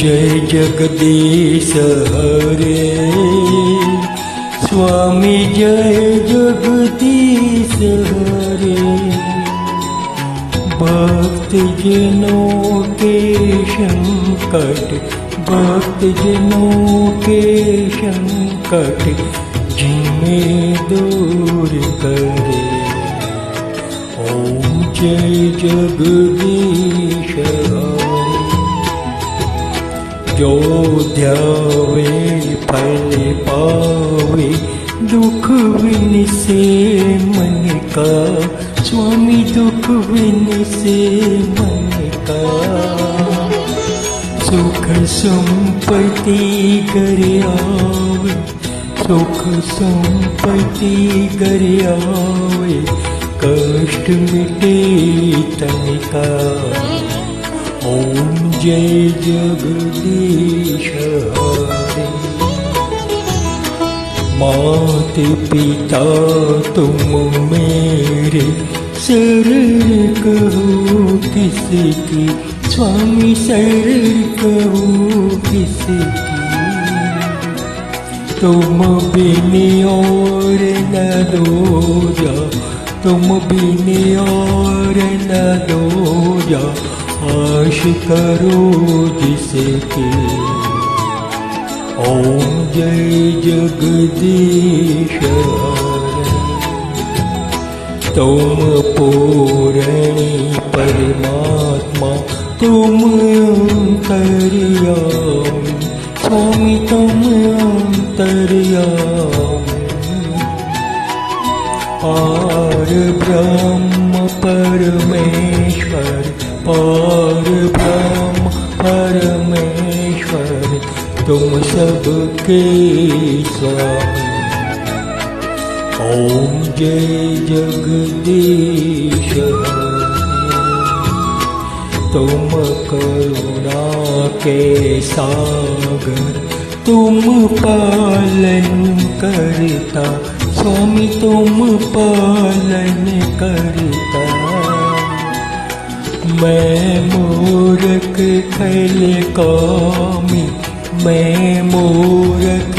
जय जगदीश हरे स्वामी जय जगदीश हरे। भक्तजनों के संकट, भक्तजनों के संकट जिन्हें दूर करे। ओम जय जगदीश हरे। जो ध्यावे फल पावे, दुख विन से मन का स्वामी, दुख विन से मन का। सुख संपत्ति घर आवे, सुख संपत्ति घर आवे, कष्ट मिटे तन का। ओम जय जगदीश हरे। मात पिता तुम मेरे, शरण कहो किसकी स्वामी, शरण कहो किसकी। तुम बिन और न दूजा, तुम बिन और न दूजा, आश करो जिसकी। ओम जय जगदीश हरे। तुम पूरणी परमात्मा, तुम अंतर्यामी स्वामी, तुम अंतर्यामी। पार ब्रह्म परमेश्वर, पार ब्रह्म परमेश्वर, तुम सबके स्वामी। ओम जय जगदीश हरे। तुम करुणा के सागर, तुम पालन करता स्वामी, तुम पालन करता। मैं मूर्ख खल कामी, मैं मूर्ख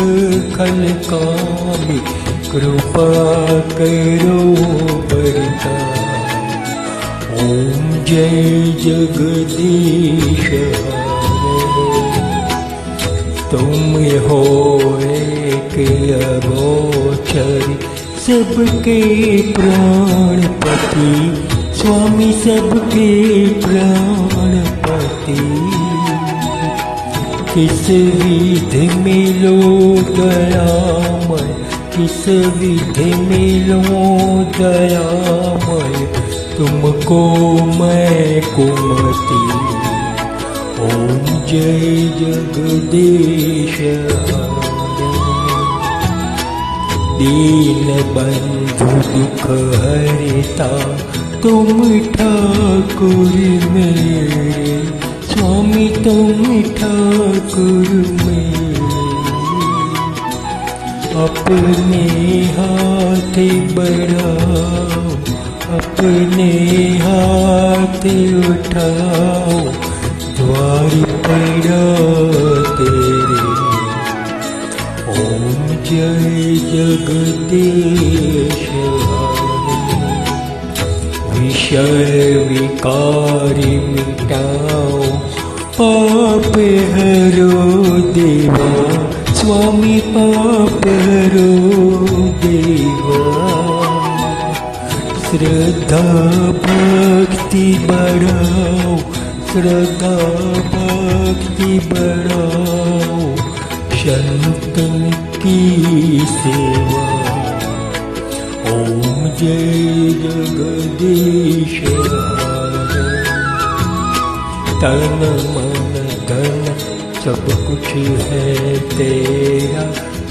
खल कामी, कृपा करो बरता। ओम जय जगदीश हरे। तुम हो एक अगोचर, सबके प्राणपति स्वामी, सबके प्राणपति। किस विधि मिलो दयामय, किस विधि मिलो दयामय, तुमको मैं कुमति। ओम जय जगदीश हरे। दीन बंधु दुख हरता, तुम ठाकुर मेरे स्वामी, तुम ठाकुर मेरे। अपने हाथ बढ़ाओ, अपने हाथ उठाओ, द्वार पड़ा तेरे। ओम जय जगदीश हरे। विषय विकारी मिटाओ, पाप हरो देवा स्वामी, पाप हरो देवा। श्रद्धा भक्ति बढ़ाओ, श्रद्धा भक्ति बढ़ाओ, संतन की सेवा। ओम जय जगदीश हरे। तन मन धन सब कुछ है तेरा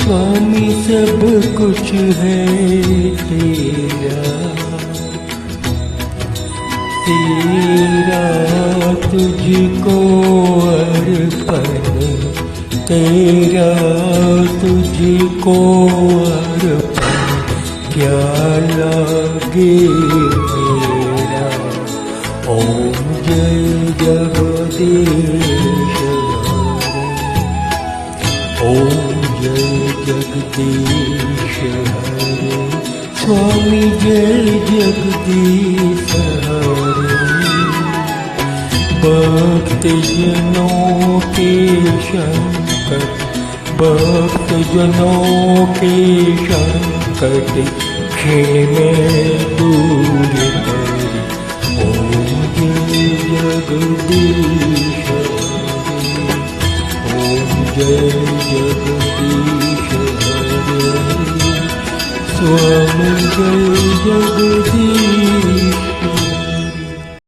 स्वामी, सब कुछ है तेरा। तेरा तुझको अर्पण, तेरा तुझको अर्पण, क्या लागे मेरा। ओम जय जगदीश हरे। ઓમ જય જગદીશ હરે, સ્વામી જય જગદીશ હરે. भक्तजनों के संकट, भक्तजनों के संकट क्षण में दूर करे. ओम जय जगदीश हरे, ओम जय जगदीश हरे, स्वामी जय जगदीश